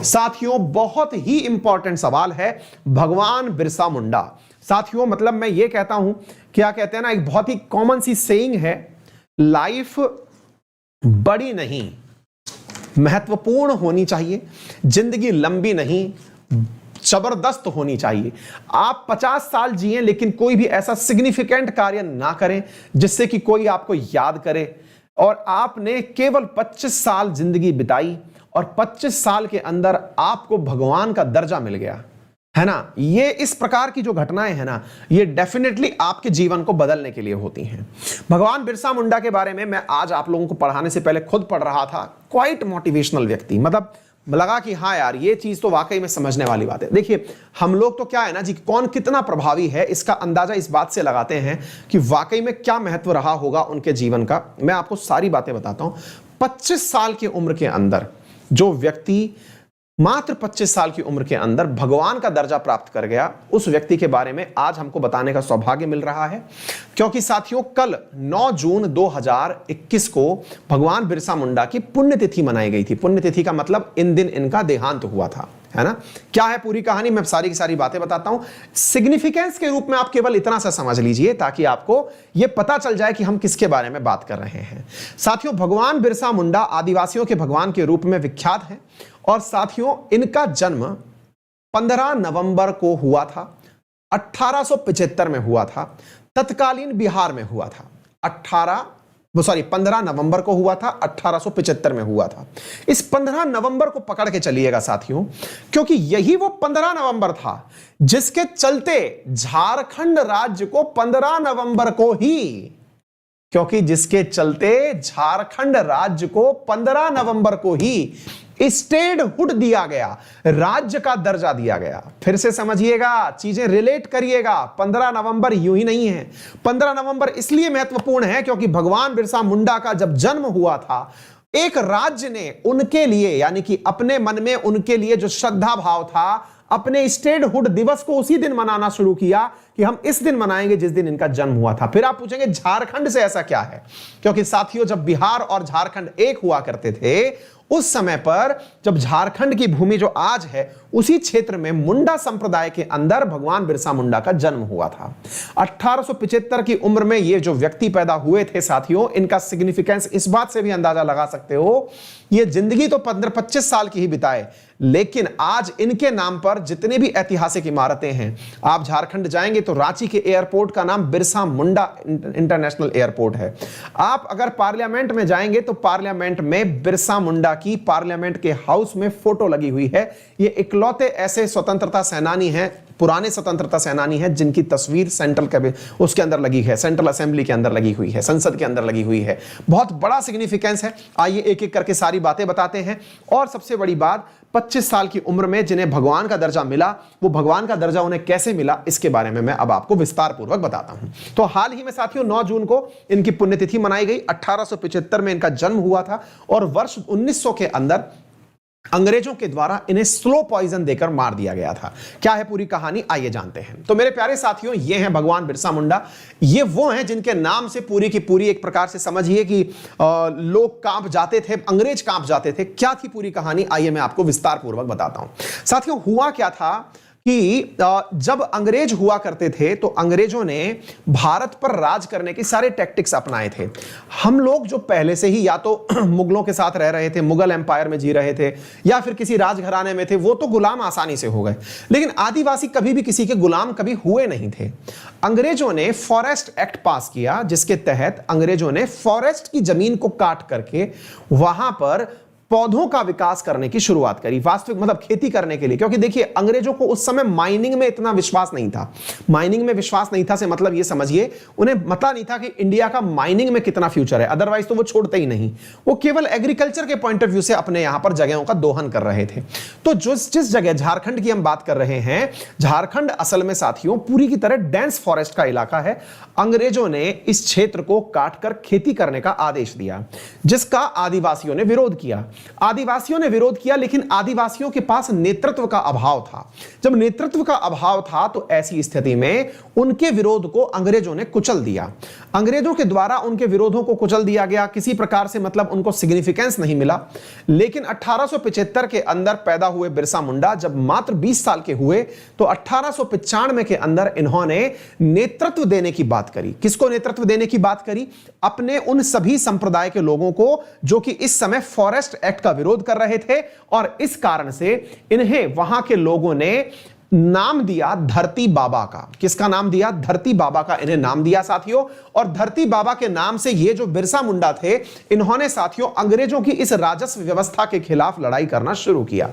साथियों बहुत ही इंपॉर्टेंट सवाल है, भगवान बिरसा मुंडा। साथियों मतलब मैं ये कहता हूं, क्या कहते हैं ना, एक बहुत ही कॉमन सी सेइंग है, लाइफ बड़ी नहीं महत्वपूर्ण होनी चाहिए, जिंदगी लंबी नहीं जबरदस्त होनी चाहिए। आप 50 साल जिए लेकिन कोई भी ऐसा सिग्निफिकेंट कार्य ना करें जिससे कि कोई आपको याद करे, और आपने केवल 25 साल जिंदगी बिताई और 25 साल के अंदर आपको भगवान का दर्जा मिल गया, है ना। ये इस प्रकार की जो घटनाएं हैं ना, ये डेफिनेटली आपके जीवन को बदलने के लिए होती हैं। भगवान बिरसा मुंडा के बारे में मैं आज आप लोगों को पढ़ाने से पहले खुद पढ़ रहा था। क्वाइट मोटिवेशनल व्यक्ति, मतलब लगा कि हाँ यार ये चीज तो वाकई में समझने वाली बात है। देखिए हम लोग तो क्या है ना जी, कौन कितना प्रभावी है इसका अंदाजा इस बात से लगाते हैं कि वाकई में क्या महत्व रहा होगा उनके जीवन का। मैं आपको सारी बातें बताता हूं। 25 साल की उम्र के अंदर जो व्यक्ति मात्र 25 साल की उम्र के अंदर भगवान का दर्जा प्राप्त कर गया, उस व्यक्ति के बारे में आज हमको बताने का सौभाग्य मिल रहा है। क्योंकि साथियों कल 9 जून 2021 को भगवान बिरसा मुंडा की पुण्यतिथि मनाई गई थी। पुण्यतिथि का मतलब इन दिन इनका देहांत हुआ था, है ना। क्या है पूरी कहानी, मैं सारी की सारी बातें बताता हूं। सिग्निफिकेंस के रूप में आप केवल इतना सा समझ लीजिए ताकि आपको यह पता चल जाए कि हम किसके बारे में बात कर रहे हैं। साथियों भगवान बिरसा मुंडा आदिवासियों के भगवान के रूप में विख्यात है, और साथियों इनका जन्म 15 नवंबर को हुआ था, 1875 में हुआ था, तत्कालीन बिहार में हुआ था। 15 नवंबर को हुआ था, 1875 में हुआ था। इस 15 नवंबर को पकड़ के चलिएगा साथियों, क्योंकि यही वो 15 नवंबर था जिसके चलते झारखंड राज्य को 15 नवंबर को ही, क्योंकि जिसके चलते झारखंड राज्य को 15 नवंबर को ही स्टेटहुड दिया गया, राज्य का दर्जा दिया गया। फिर से समझिएगा, चीजें रिलेट करिएगा। 15 नवंबर यूं ही नहीं है। 15 नवंबर इसलिए महत्वपूर्ण है क्योंकि भगवान बिरसा मुंडा का जब जन्म हुआ था, एक राज्य ने उनके लिए, यानी कि अपने मन में उनके लिए जो श्रद्धा भाव था, अपने स्टेटहुड दिवस को उसी दिन मनाना शुरू किया कि हम इस दिन मनाएंगे जिस दिन इनका जन्म हुआ था। फिर आप पूछेंगे झारखंड से ऐसा क्या है, क्योंकि साथियों जब बिहार और झारखंड एक हुआ करते थे, उस समय पर जब झारखंड की भूमि जो आज है, उसी क्षेत्र में मुंडा संप्रदाय के अंदर भगवान बिरसा मुंडा का जन्म हुआ था। 1875 की उम्र में ये जो व्यक्ति पैदा हुए थे साथियों, इनका सिग्निफिकेंस इस बात से भी अंदाजा लगा सकते हो, ये जिंदगी तो 15-25 साल की ही बिताए, लेकिन आज इनके नाम पर जितने भी ऐतिहासिक इमारतें हैं, आप झारखंड जाएंगे तो रांची के एयरपोर्ट का नाम बिरसा मुंडा इंटरनेशनल एयरपोर्ट है। आप अगर पार्लियामेंट में जाएंगे तो पार्लियामेंट में बिरसा मुंडा की पार्लियामेंट के हाउस में फोटो लगी हुई है। ये इकलौते ऐसे स्वतंत्रता सेनानी हैं, पुराने स्वतंत्रता सेनानी हैं, जिनकी तस्वीर सेंट्रल कैबिनेट उसके अंदर लगी है, सेंट्रल असेंबली के अंदर लगी हुई है, संसद के अंदर लगी हुई है। बहुत बड़ा सिग्निफिकेंस है। आइए एक एक करके सारी बातें बताते हैं। और सबसे बड़ी बात, 25 साल की उम्र में जिन्हें भगवान का दर्जा मिला, वो भगवान का दर्जा उन्हें कैसे मिला, इसके बारे में मैं अब आपको विस्तार पूर्वक बताता हूं। तो हाल ही में साथियों 9 जून को इनकी पुण्यतिथि मनाई गई। 1875 में इनका जन्म हुआ था, और वर्ष 1900 के अंदर अंग्रेजों के द्वारा इन्हें स्लो पॉइजन देकर मार दिया गया था। क्या है पूरी कहानी, आइए जानते हैं। तो मेरे प्यारे साथियों, ये हैं भगवान बिरसा मुंडा। ये वो हैं जिनके नाम से पूरी की पूरी एक प्रकार से समझिए कि लोग कांप जाते थे, अंग्रेज कांप जाते थे। क्या थी पूरी कहानी, आइए मैं आपको विस्तार पूर्वक बताता हूं। साथियों हुआ क्या था कि जब अंग्रेज हुआ करते थे तो अंग्रेजों ने भारत पर राज करने के सारे टैक्टिक्स अपनाए थे। हम लोग जो पहले से ही या तो मुगलों के साथ रह रहे थे, मुगल एम्पायर में जी रहे थे, या फिर किसी राजघराने में थे, वो तो गुलाम आसानी से हो गए, लेकिन आदिवासी कभी भी किसी के गुलाम कभी हुए नहीं थे। अंग्रेजों ने फॉरेस्ट एक्ट पास किया, जिसके तहत अंग्रेजों ने फॉरेस्ट की जमीन को काट करके वहां पर पौधों का विकास करने की शुरुआत करी, वास्तविक मतलब खेती करने के लिए। क्योंकि देखिए अंग्रेजों को उस समय माइनिंग में इतना विश्वास नहीं था। माइनिंग में विश्वास नहीं था से मतलब ये समझिए, उन्हें पता नहीं था कि इंडिया का माइनिंग में कितना फ्यूचर है, अदरवाइज तो वो छोड़ते ही नहीं। वो केवल एग्रीकल्चर के पॉइंट ऑफ व्यू से अपने यहां पर जगहों का दोहन कर रहे थे। तो जिस जगह झारखंड की हम बात कर रहे हैं, झारखंड असल में साथियों पूरी की तरह डेंस फॉरेस्ट का इलाका है। अंग्रेजों ने इस क्षेत्र को काटकर खेती करने का आदेश दिया, जिसका आदिवासियों ने विरोध किया। आदिवासियों ने विरोध किया, लेकिन आदिवासियों के पास नेतृत्व का अभाव था। जब नेतृत्व का अभाव था तो ऐसी स्थिति में उनके विरोध को अंग्रेजों ने कुचल दिया। अंग्रेजों के द्वारा उनके विरोधों को कुचल दिया गया, किसी प्रकार से मतलब उनको सिग्निफिकेंस नहीं मिला। लेकिन 1875 के अंदर पैदा हुए बिरसा मुंडा जब मात्र 20 साल के हुए तो 1895 के अंदर इन्होंने नेतृत्व देने की बात करी। किसको नेतृत्व देने की बात करी? अपने उन सभी संप्रदाय के लोगों को जो कि इस समय फॉरेस्ट एक्ट का विरोध कर रहे थे, और इस कारण से इन्हें वहां के लोगों ने नाम दिया धरती बाबा का। किसका नाम दिया? धरती बाबा का इन्हें नाम दिया साथियों। और धरती बाबा के नाम से ये जो बिरसा मुंडा थे, इन्होंने साथियों अंग्रेजों की इस राजस्व व्यवस्था के खिलाफ लड़ाई करना शुरू किया।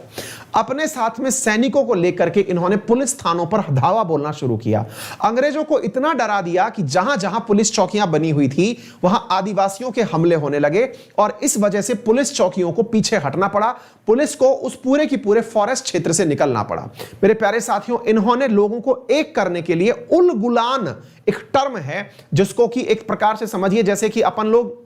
अपने साथ में सैनिकों को लेकर के इन्होंने पुलिस थानों पर धावा बोलना शुरू किया। अंग्रेजों को इतना डरा दिया कि जहां जहां पुलिस चौकियां बनी हुई थी वहां आदिवासियों के हमले होने लगे, और इस वजह से पुलिस चौकियों को पीछे हटना पड़ा। पुलिस को उस पूरे की पूरे फॉरेस्ट क्षेत्र से निकलना पड़ा। मेरे प्यारे साथियों, इन्होंने लोगों को एक करने के लिए उल गुलान एक टर्म है, जिसको कि एक प्रकार से समझिए जैसे कि अपन लोग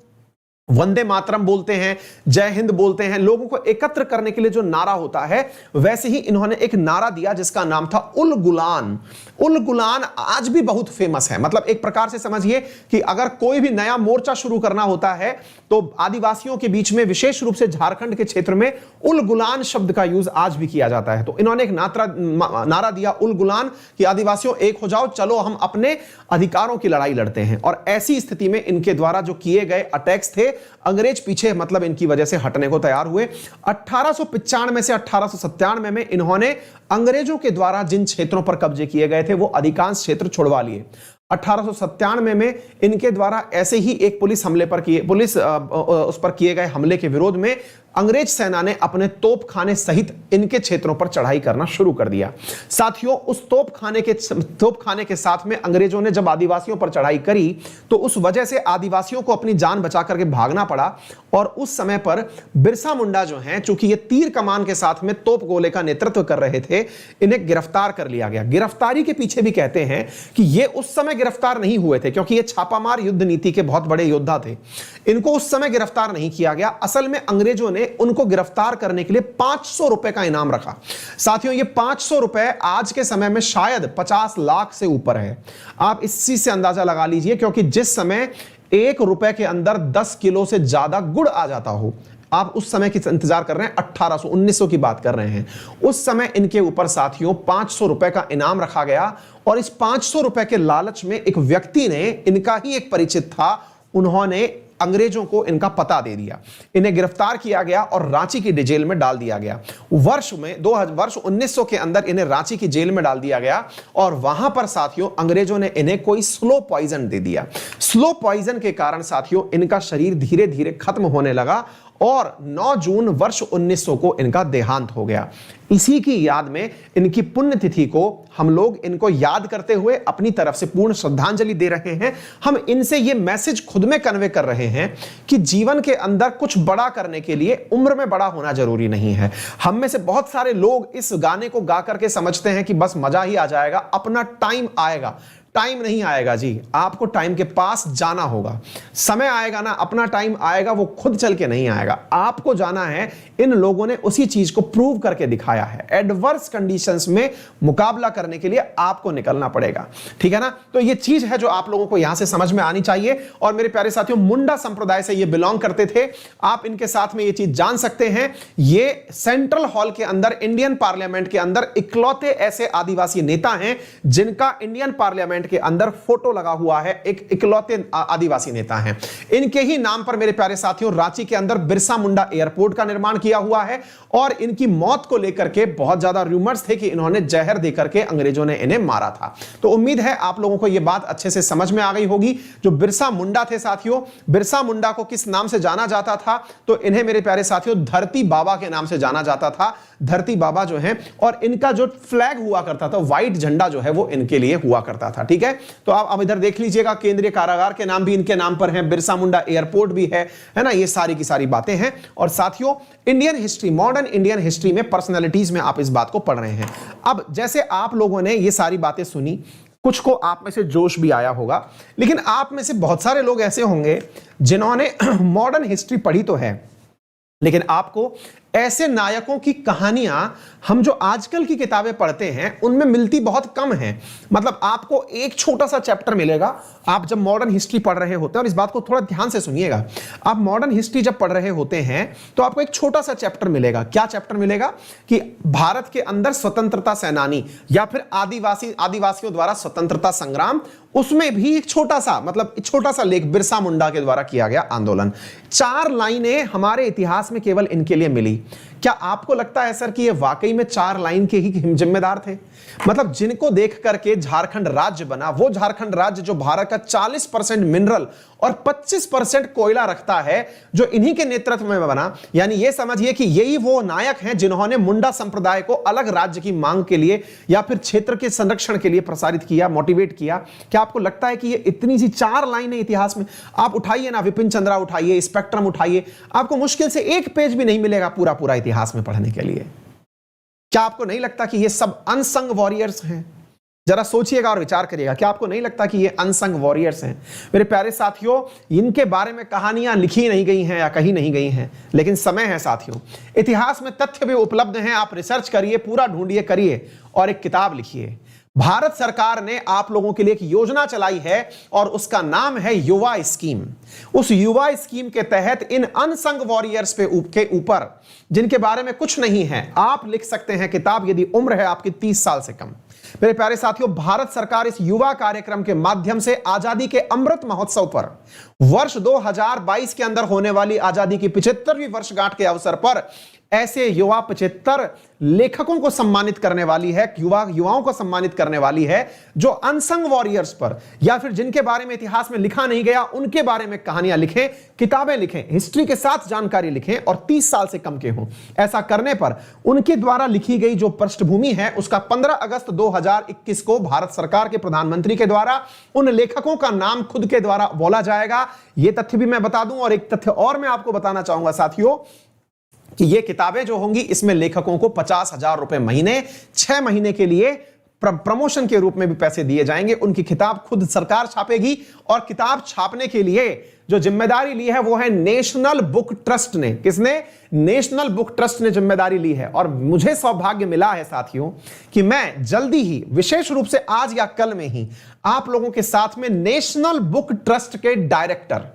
वंदे मातरम बोलते हैं, जय हिंद बोलते हैं, लोगों को एकत्र करने के लिए जो नारा होता है, वैसे ही इन्होंने एक नारा दिया जिसका नाम था उल गुलान। उल गुलान आज भी बहुत फेमस है। मतलब एक प्रकार से समझिए कि अगर कोई भी नया मोर्चा शुरू करना होता है तो आदिवासियों के बीच में, विशेष रूप से झारखंड के क्षेत्र में, उल गुलान शब्द का यूज आज भी किया जाता है। तो इन्होंने एक नारा दिया उल गुलान कि आदिवासियों एक हो जाओ, चलो हम अपने अधिकारों की लड़ाई लड़ते हैं। और ऐसी स्थिति में इनके द्वारा जो किए गए अटैक्स थे, अंग्रेज पीछे मतलब इनकी वजह से हटने को तैयार हुए। 1895 से 1897 में इन्होंने अंग्रेजों के द्वारा जिन क्षेत्रों पर कब्जे किए गए थे वो अधिकांश क्षेत्र छुड़वा लिए। 1897 में इनके द्वारा ऐसे ही एक पुलिस उस पर किए गए हमले के विरोध में अंग्रेज सेना ने अपने तोपखाने सहित इनके क्षेत्रों पर चढ़ाई करना शुरू कर दिया। साथियों, उस तोपखाने के साथ में अंग्रेजों ने जब आदिवासियों पर चढ़ाई करी तो उस वजह से आदिवासियों को अपनी जान बचा करके भागना पड़ा। और उस समय पर बिरसा मुंडा जो हैं, चूंकि ये तीर कमान के साथ में तोप गोले का नेतृत्व कर रहे थे, इन्हें गिरफ्तार कर लिया गया। गिरफ्तारी के पीछे भी कहते हैं कि ये उस समय गिरफ्तार नहीं हुए थे, क्योंकि ये छापामार युद्ध नीति के बहुत बड़े योद्धा थे। इनको उस समय गिरफ्तार नहीं किया गया। असल में अंग्रेजों ने उनको गिरफ्तार करने के लिए 500 रुपए का इनाम रखा। साथियों, ये 500 रुपए आज के समय में शायद 50 लाख से ऊपर है। आप इस चीज से अंदाजा लगा लीजिए, क्योंकि जिस समय 1 रुपए के अंदर 10 किलो से ज्यादा गुड़ आ जाता हो, आप उस समय की इंतजार कर रहे हैं, 1900 की बात कर रहे हैं। उस समय इनके ऊपर साथियों 500 रुपए का इनाम रखा गया। और इस 500 रुपए के लालच में एक व्यक्ति ने, इनका ही एक परिचित था, उन्होंने अंग्रेजों को इनका पता दे दिया। इन्हें गिरफ्तार किया गया और रांची की जेल में डाल दिया गया। वर्ष 1900 के अंदर इन्हें रांची की जेल में डाल दिया गया। और वहां पर साथियों अंग्रेजों ने इन्हें कोई स्लो पॉइजन दे दिया। स्लो पॉइजन के कारण साथियों इनका शरीर धीरे धीरे खत्म होने लगा और 9 जून वर्ष 1900 को इनका देहांत हो गया। इसी की याद में, इनकी पुण्यतिथि को हम लोग इनको याद करते हुए अपनी तरफ से पूर्ण श्रद्धांजलि दे रहे हैं। हम इनसे ये मैसेज खुद में कन्वे कर रहे हैं कि जीवन के अंदर कुछ बड़ा करने के लिए उम्र में बड़ा होना जरूरी नहीं है। हम में से बहुत सारे लोग इस गाने को गा करके समझते हैं कि बस मजा ही आ जाएगा, अपना टाइम आएगा। टाइम नहीं आएगा जी, आपको टाइम के पास जाना होगा। समय आएगा ना, अपना टाइम आएगा, वो खुद चल के नहीं आएगा, आपको जाना है। इन लोगों ने उसी चीज को प्रूव करके दिखाया है। एडवर्स कंडीशंस में मुकाबला करने के लिए आपको निकलना पड़ेगा, ठीक है ना। तो ये चीज है जो आप लोगों को यहां से समझ में आनी चाहिए। और मेरे प्यारे साथियों, मुंडा संप्रदाय से ये बिलोंग करते थे। आप इनके साथ में ये चीज जान सकते हैं, ये सेंट्रल हॉल के अंदर, इंडियन पार्लियामेंट के अंदर इकलौते ऐसे आदिवासी नेता हैं जिनका इंडियन पार्लियामेंट के अंदर फोटो लगा हुआ है। एक इकलौते आदिवासी नेता हैं। इनके ही नाम पर मेरे प्यारे साथियों रांची के अंदर बिरसा मुंडा एयरपोर्ट का निर्माण किया हुआ है। और इनकी मौत को लेकर के बहुत ज्यादा रूमर्स थे कि इन्होंने जहर देकर के अंग्रेजों ने इन्हें मारा था। तो उम्मीद है आप लोगों को यह बात अच्छे से समझ में आ गई होगी। जो बिरसा मुंडा थे साथियों, बिरसा मुंडा को किस नाम से जाना जाता था? तो इन्हें मेरे प्यारे साथियों धरती बाबा के नाम से जाना जाता था। धरती बाबा जो हैं, और इनका जो फ्लैग हुआ करता था, व्हाइट झंडा जो है वो इनके लिए हुआ करता था, ठीक है। तो आप अब इधर देख लीजिएगा, केंद्रीय कारागार के नाम भी इनके नाम पर है, बिरसा मुंडा एयरपोर्ट भी है ना। ये सारी की सारी बातें हैं। और साथियों Indian history, modern Indian history में पर्सनैलिटीज में आप इस बात को पढ़ रहे हैं। अब जैसे आप लोगों ने ये सारी बातें सुनी, कुछ को आप में से जोश भी आया होगा, लेकिन आप में से बहुत सारे लोग ऐसे होंगे जिन्होंने मॉडर्न हिस्ट्री पढ़ी तो है, लेकिन आपको ऐसे नायकों की कहानियां हम जो आजकल की किताबें पढ़ते हैं उनमें मिलती बहुत कम हैं। मतलब आपको एक छोटा सा चैप्टर मिलेगा, आप जब मॉडर्न हिस्ट्री पढ़ रहे होते हैं, और इस बात को थोड़ा ध्यान से सुनिएगा, आप मॉडर्न हिस्ट्री जब पढ़ रहे होते हैं तो आपको एक छोटा सा चैप्टर मिलेगा। क्या चैप्टर मिलेगा? कि भारत के अंदर स्वतंत्रता सेनानी या फिर आदिवासियों द्वारा स्वतंत्रता संग्राम, उसमें भी एक छोटा सा, मतलब छोटा सा लेख बिरसा मुंडा के द्वारा किया गया आंदोलन। 4 लाइनें हमारे इतिहास में केवल इनके लिए मिली। क्या आपको लगता है सर कि ये वाकई में 4 लाइन के ही जिम्मेदार थे? मतलब जिनको देख करके झारखंड राज्य बना, वो झारखंड राज्य जो भारत का 40% मिनरल और 25% कोयला रखता है, जो इन्हीं के नेतृत्व में बना। यानी ये समझिए कि यही वो नायक हैं जिन्होंने मुंडा संप्रदाय को अलग राज्य की मांग के लिए या फिर क्षेत्र के संरक्षण के लिए प्रसारित किया, मोटिवेट किया। क्या आपको लगता है कि ये इतनी सी 4 लाइनें इतिहास में? आप उठाइए ना, विपिन चंद्रा उठाइए, स्पेक्ट्रम उठाइए, आपको मुश्किल से 1 पेज भी नहीं मिलेगा पूरा पूरा इतिहास में पढ़ने के लिए। क्या आपको नहीं लगता कि ये सब अनसंग वॉरियर्स हैं? जरा सोचिएगा और विचार करिएगा, क्या आपको नहीं लगता कि ये अनसंग वॉरियर्स हैं? मेरे प्यारे साथियों, इनके बारे में कहानियां लिखी नहीं गई हैं या कही नहीं गई हैं, लेकिन समय है साथियों, इतिहास में तथ्य भी उपलब्ध हैं। आप रिसर्च करिए, पूरा ढूंढिए, करिए और एक किताब लिखिए। भारत सरकार ने आप लोगों के लिए एक योजना चलाई है और उसका नाम है युवा स्कीम। उस युवा स्कीम के तहत इन अनसंग वॉरियर्स के ऊपर, जिनके बारे में कुछ नहीं है, आप लिख सकते हैं किताब, यदि उम्र है आपकी 30 साल से कम। मेरे प्यारे साथियों, भारत सरकार इस युवा कार्यक्रम के माध्यम से आजादी के अमृत महोत्सव पर वर्ष 2022 के अंदर होने वाली आजादी की 75वीं वर्षगांठ के अवसर पर ऐसे युवा 75 लेखकों को सम्मानित करने वाली है, युवाओं को सम्मानित करने वाली है, जो अनसंग वॉरियर्स पर या फिर जिनके बारे में इतिहास में लिखा नहीं गया, उनके बारे में कहानियां लिखें, किताबें लिखें, हिस्ट्री के साथ जानकारी लिखें और 30 साल से कम के हों। ऐसा करने पर उनके द्वारा लिखी गई जो पृष्ठभूमि है, उसका 15 अगस्त 2021 को भारत सरकार के प्रधानमंत्री के द्वारा उन लेखकों का नाम खुद के द्वारा बोला जाएगा। यह तथ्य भी मैं बता दूं, और एक तथ्य और मैं आपको बताना चाहूंगा साथियों, कि ये किताबें जो होंगी, इसमें लेखकों को 50,000 रुपए महीने 6 महीने के लिए प्रमोशन के रूप में भी पैसे दिए जाएंगे। उनकी किताब खुद सरकार छापेगी और किताब छापने के लिए जो जिम्मेदारी ली है वो है नेशनल बुक ट्रस्ट ने। किसने? नेशनल बुक ट्रस्ट ने जिम्मेदारी ली है। और मुझे सौभाग्य मिला है साथियों कि मैं जल्दी ही, विशेष रूप से आज या कल में ही, आप लोगों के साथ में नेशनल बुक ट्रस्ट के डायरेक्टर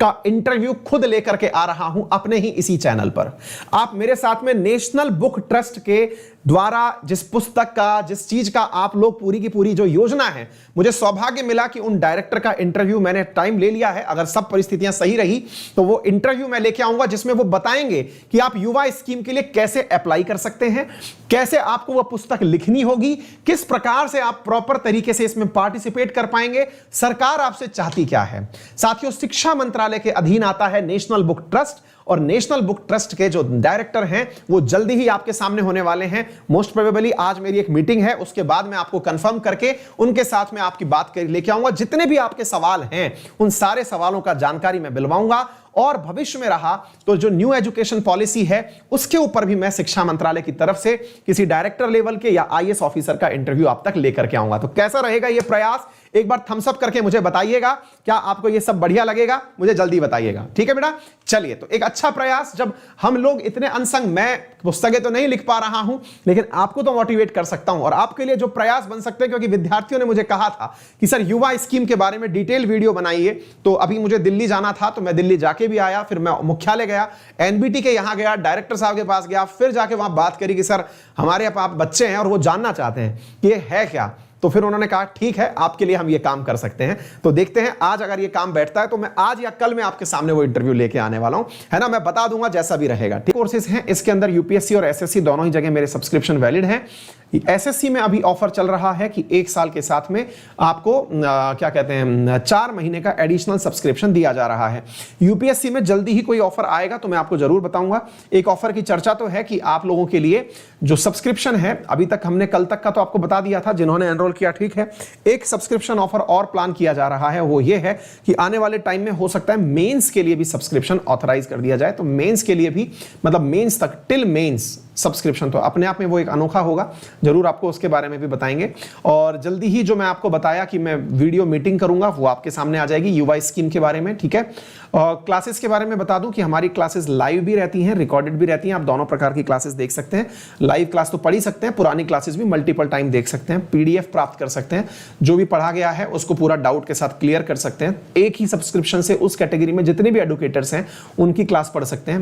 का इंटरव्यू खुद लेकर के आ रहा हूं अपने ही इसी चैनल पर। आप मेरे साथ में नेशनल बुक ट्रस्ट के द्वारा जिस पुस्तक का, जिस चीज का आप लोग पूरी की पूरी जो योजना है, मुझे सौभाग्य मिला कि उन डायरेक्टर का इंटरव्यू मैंने टाइम ले लिया है। अगर सब परिस्थितियां सही रही तो वो इंटरव्यू मैं लेके आऊंगा, जिसमें वो बताएंगे कि आप युवा स्कीम के लिए कैसे अप्लाई कर सकते हैं, कैसे आपको वह पुस्तक लिखनी होगी, किस प्रकार से आप प्रॉपर तरीके से इसमें पार्टिसिपेट कर पाएंगे, सरकार आपसे चाहती क्या है। साथियों, शिक्षा मंत्रालय के अधीन आता है नेशनल बुक ट्रस्ट, और नेशनल बुक ट्रस्ट के जो डायरेक्टर हैं वो जल्दी ही आपके सामने होने वाले हैं। मोस्ट प्रोबेबली आज मेरी एक मीटिंग है, उसके बाद मैं आपको कंफर्म करके उनके साथ में आपकी बात कर लेके आऊंगा। जितने भी आपके सवाल हैं उन सारे सवालों का जानकारी मैं दिलवाऊंगा। और भविष्य में रहा तो जो न्यू एजुकेशन पॉलिसी है उसके ऊपर भी मैं शिक्षा मंत्रालय की तरफ से किसी डायरेक्टर लेवल के या आईएएस ऑफिसर का इंटरव्यू आप तक लेकर के आऊंगा। तो कैसा रहेगा यह प्रयास, एक बार थम्स अप करके मुझे बताइएगा। क्या आपको यह सब बढ़िया लगेगा? मुझे जल्दी बताइएगा, ठीक है बेटा। चलिए, तो एक अच्छा प्रयास, जब हम लोग इतने अनसंग, मैं पुस्तकें तो नहीं लिख पा रहा हूं लेकिन आपको तो मोटिवेट कर सकता हूं, और आपके लिए जो प्रयास बन सकते हैं, क्योंकि विद्यार्थियों ने मुझे कहा था कि सर युवा स्कीम के बारे में डिटेल वीडियो बनाइए। तो अभी मुझे दिल्ली जाना था, तो मैं दिल्ली जाके भी आया, फिर मैं मुख्यालय गया, एनबीटी के यहां गया, डायरेक्टर साहब के पास गया, फिर जाके वहां बात करी कि सर हमारे आप बच्चे हैं और वो जानना चाहते हैं कि ये है क्या। तो फिर उन्होंने कहा ठीक है, आपके लिए हम ये काम कर सकते हैं। तो देखते हैं आज अगर ये काम बैठता है तो मैं आज या कल में आपके सामने वो इंटरव्यू लेके आने वाला हूं, है ना। मैं बता दूंगा जैसा भी रहेगा। कोर्सेज हैं, इसके अंदर यूपीएससी और एसएससी दोनों ही जगह मेरे सब्सक्रिप्शन वैलिड हैं। एसएससी में अभी ऑफर चल रहा है कि 1 साल के साथ में आपको क्या कहते हैं 4 महीने का एडिशनल सब्सक्रिप्शन दिया जा रहा है। यूपीएससी में जल्दी ही कोई ऑफर आएगा तो मैं आपको जरूर बताऊंगा। एक ऑफर की चर्चा तो है कि आप लोगों के लिए जो सब्सक्रिप्शन है, अभी तक हमने कल तक का तो आपको बता दिया था, जिन्होंने एनरोल किया ठीक है। एक सब्सक्रिप्शन ऑफर और प्लान किया जा रहा है, वो ये है कि आने वाले टाइम में हो सकता है मेंस के लिए भी सब्सक्रिप्शन ऑथराइज कर दिया जाए। तो मेंस के लिए भी, मतलब मेंस तक, टिल मेंस सब्सक्रिप्शन, तो अपने आप में वो एक अनोखा होगा, जरूर आपको उसके बारे में भी बताएंगे। और जल्दी ही जो मैं आपको बताया कि मैं वीडियो मीटिंग करूंगा वो आपके सामने आ जाएगी यूआई स्कीम के बारे में, ठीक है। और क्लासेस के बारे में बता दूं कि हमारी क्लासेस लाइव भी रहती हैं, रिकॉर्डेड भी रहती हैं, आप दोनों प्रकार की क्लासेस देख सकते हैं। लाइव क्लास तो पढ़ ही सकते हैं, पुरानी क्लासेस भी मल्टीपल टाइम देख सकते हैं, पीडीएफ प्राप्त कर सकते हैं, जो भी पढ़ा गया है उसको पूरा डाउट के साथ क्लियर कर सकते हैं। एक ही सब्सक्रिप्शन से उस कैटेगरी में जितने भी एडुकेटर्स हैं उनकी क्लास पढ़ सकते हैं।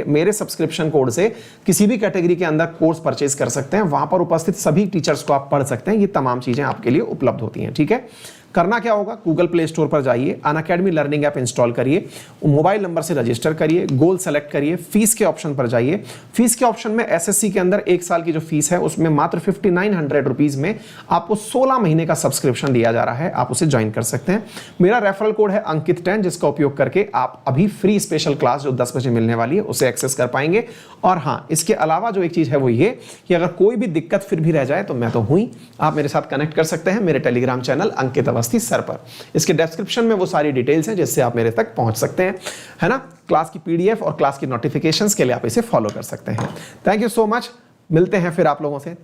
मेरे सब्सक्रिप्शन कोड से किसी भी कैटेगरी के अंदर कोर्स परचेज कर सकते हैं, वहां पर उपस्थित सभी टीचर्स को आप पढ़ सकते हैं। ये तमाम चीजें आपके लिए उपलब्ध होती हैं, ठीक है। करना क्या होगा, गूगल प्ले स्टोर पर जाइए, अनअकैडमी लर्निंग ऐप इंस्टॉल करिए, मोबाइल नंबर से रजिस्टर करिए, गोल सेलेक्ट करिए, फीस के ऑप्शन पर जाइए। फीस के ऑप्शन में एसएससी के अंदर 1 साल की जो फीस है उसमें मात्र 5900 रुपीज में आपको 16 महीने का सब्सक्रिप्शन दिया जा रहा है, आप उसे ज्वाइन कर सकते हैं। मेरा रेफरल कोड है अंकित 10, जिसका उपयोग करके आप अभी फ्री स्पेशल क्लास जो 10 बजे मिलने वाली है उसे एक्सेस कर पाएंगे। और हाँ, इसके अलावा जो एक चीज है वो ये कि अगर कोई भी दिक्कत फिर भी रह जाए तो मैं तो हूं ही, आप मेरे साथ कनेक्ट कर सकते हैं मेरे टेलीग्राम चैनल अंकित अवस्थी सर पर। इसके डिस्क्रिप्शन में वो सारी डिटेल्स हैं जिससे आप मेरे तक पहुंच सकते हैं, है ना। क्लास की पीडीएफ और क्लास की नोटिफिकेशंस के लिए आप इसे फॉलो कर सकते हैं। थैंक यू सो मच, मिलते हैं फिर आप लोगों से।